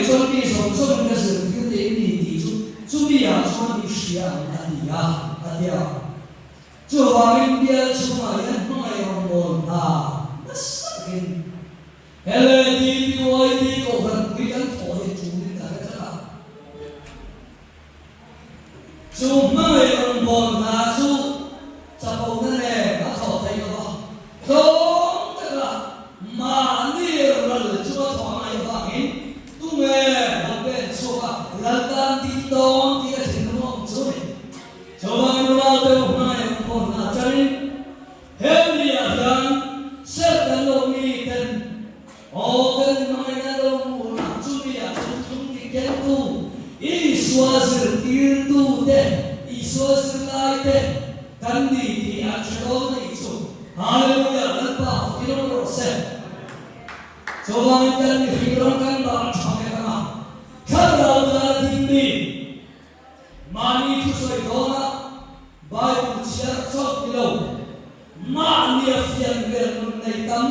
cho đi sống cho mình cái sự như thế thì chú đi à cho đi xia anh đi à chú vào India chú mà yên nói ông buồn nó sakin hele đi vui đi cầu thần quý anh thổi chú đi cả cái đó chú nói ông buồn chú chả bầu cái này nó thổi thấy nó không tức là mà đi rồi chú thổi này vàng tu nghe làm bên số cả lần tan tin đón thì cái chuyện nó không rồi cho bạn nó lao tới hôm nay còn là chơi hết đi à rằng sẽ cần lâu mi tên ô tên nói là lâu mù làm chú đi à chúng thì kết tu ý xóa sự tiêu tu tên ý xóa sự lại tên cần đi thì ăn cho đó này chú hallelujah lần bảo cái đó rồi xem cho bạn cần đi khi đó cần bạn Kadang tinggi, mani tu soalnya, baik usia sok kilo, mani afian geran naitam,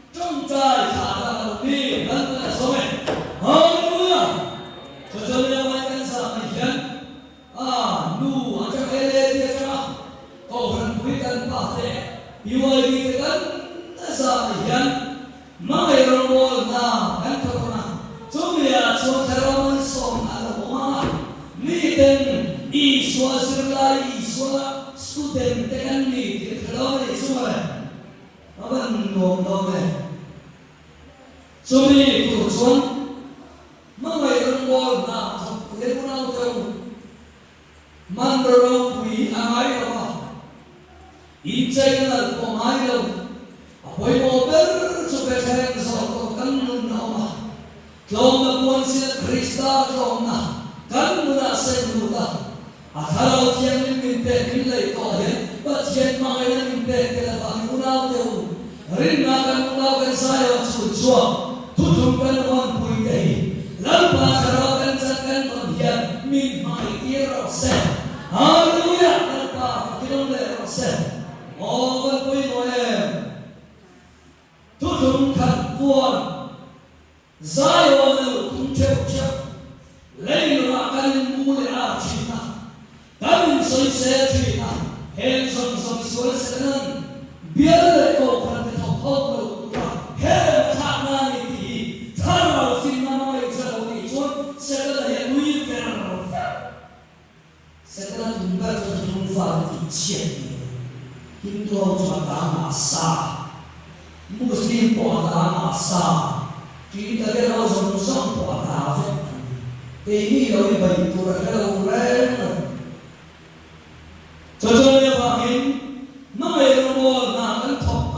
cungcai kadang lebih dan somen, hallelujah. Sesuatu macam sama ikan, nu macam ele dia cakap, kau berikan pahte, iwai berikan sama ikan, mai rombol na kan terkena. Cuma cuma terawal som ada orang ni dan iswa serlai iswa student dengan ni terawal iswa apa nong cuma itu cuma mengai rombol na lepas itu mandorong kui angai apa incainal pemai lo apa yang over supaya kalian soal kan nama Kalau nabuan sila Krista kalau na kan muna sa muda akala tiang ni minte nilai ko he but yet mga yan minte kaya pang muna teo rin na kan muna kan sayo suswa tutung kan wan pui dei lampa karakan sakan pagyan min mai iro se hallelujah lampa kilong le se o kan pui noem tutung kan buan Zion kumchepchep lei akan mule archina dan soi setrina hen som suara senan biar ko kan thok lo he thana ni thana sin nama iksa ni chon sekala he lui ver sekala tunggal tung fa ti chen hindu cuma dama sa muslim po dama sa Kita kena langsung sampai apa? Ini dari bayi turun ke orang. Contohnya bahin, nama yang mau nak top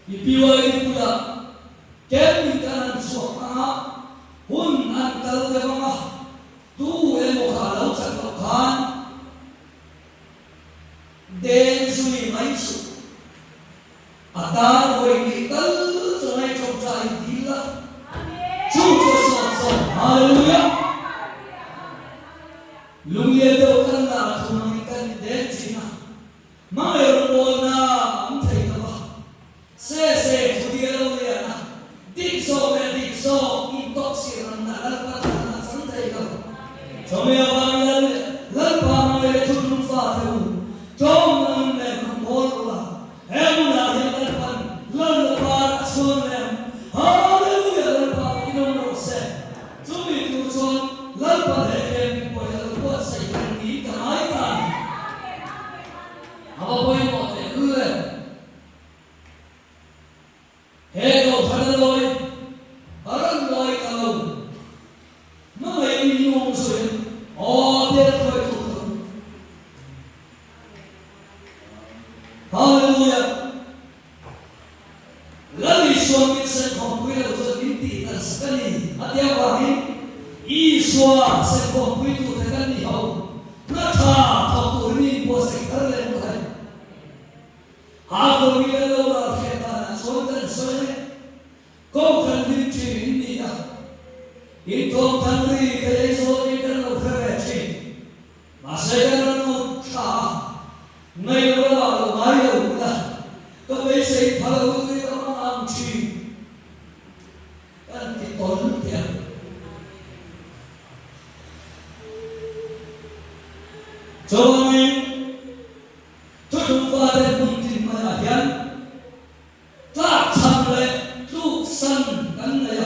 Ipiwa itu ya, kami kan suaka, hun antar dewa, tu emo kalau cakapkan, den sui maisu, atar boleh kita Hallelujah. Lungye do kan na thumang kan de china. Ma ero na thai na ba. Se thudielo le na. Dik so intok si ran na la pa na san thai ka. Chome ba la pa ma le thum fa thu. Chom ne mol la. Hem na he la pan la pa sun ne. Hallelujah la pa ino no se. Cumi tu son lampa heke poy buat saya ini kenaikan. Apa poy mau terus? Heko paneloi, orang loi kalau, mana ini musuh? Oh dia poy tu. Hallelujah. Lalu suami saya komputer untuk binti dan sekali hati apa ini? Iswa saya komputer dengan ni hau, nata kau ini buat sekar lembut. Aku ni lalu kita soalnya kau kan binti ini ya. Itu tandri kerja soalnya kan lalu kerja. Masa kan lalu kah? Ngai lalu mayu lah. Kau biasa kalau kita orang amci, kan tốn tiền cho nên tôi không phải là một tin mà hiện ta tham lệ tu sân cắn này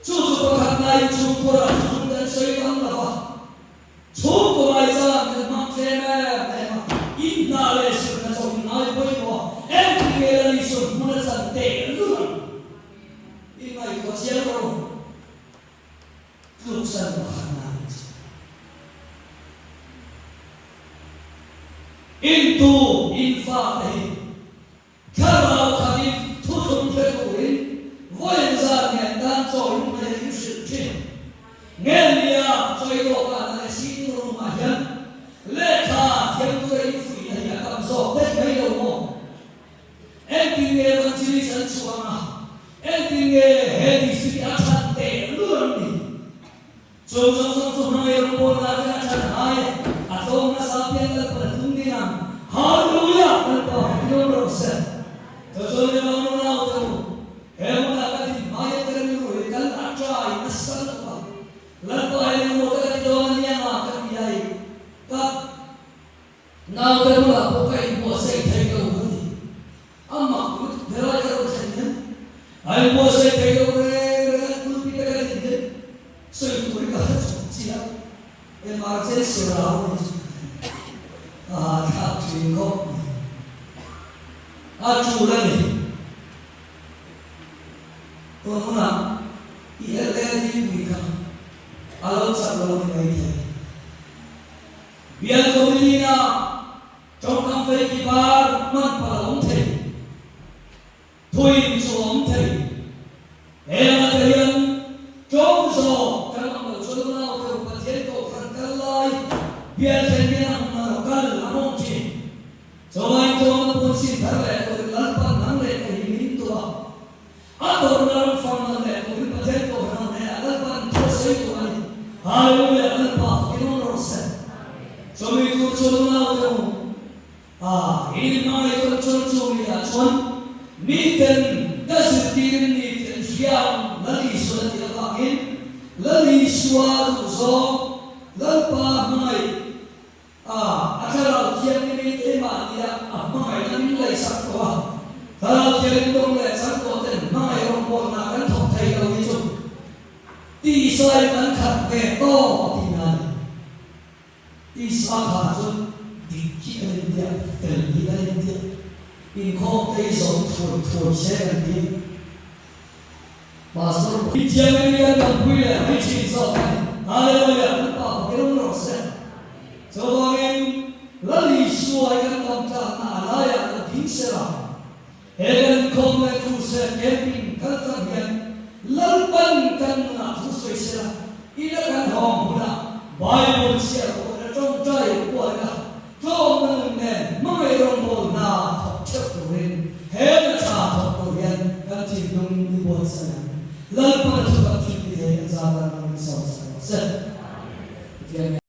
chú có khả năng chú có là chú đã xây dựng là vậy chú có ai ra cái mặt thế này mà ít nào là sự là trong nói với họ em thì nghe là sự muốn là tệ luôn ít này có chế đâu tu sân là khả năng into infate karao khabin thusum thekuin voin za nge dan choi me yushi chin ngelia choi do ka na si ru ma yan le kha thiam tu rei fui na ya kam so te mai lo mo en ti nge ban chi san chuanga en ti nge he di si a chan te luan ni so na yo mo na ka chan ai a to na sa pian la pa Hallelujah! Nagpapakilong sa so na mga nauto ewan na katin maya karanuro ikan atray nasal pa lato ay mo karandoan niya nga kamiyay kap nauto mo na po kayo mo sa itay ka ulit ama meron ka rin sa niya ay mo sa itay ka ulit kulpi ka rin din so ito rin ka siya e marcel sila ako Jinggo, Aculani, Pemuna, ia lagi mereka, alam sabloh ini. Biar kemudian, jomkan fekibar manpalong te, tuin suam te, emak kalian jomso, jangan berjodoh ke pasien kau kankalai, biar kalian menakal amonci. Soalnya itu polisi terlebih dari lapan nanglet ini itu atau dalam formal dari pasien orang yang lapan terus itu ani haleluya lapan kita merasa soalnya itu cuma itu ini mana itu cuma ya cuman miten dasar miten siang lagi sudah tidak lagi lagi suatu so lapan mai kalau dia ini tema dia mai ini lagi satu kalau dia itu lagi satu dan mai orang pun nak thong thai kalau itu di sai kan khát về to thì này di sa khá chút đi chỉ cái dia từ đi cái dia in kho cái giống thổi xe cái dia pastor đi chơi cái dia làm vui là hay chỉ sao hallelujah nó bảo cái đó rồi sẽ Soalnya lali suai kan tamta na alaya na pinsera. Egan kome kuse keping katabian lalpan kan na kuse sera. Ila kan hong huna Bible siya ko na trong trai ko na. Trong men mai rombo na thok rin. He na cha thok rin kan ti dum ni bo sa. Lalpan thok ti he za na sa sa.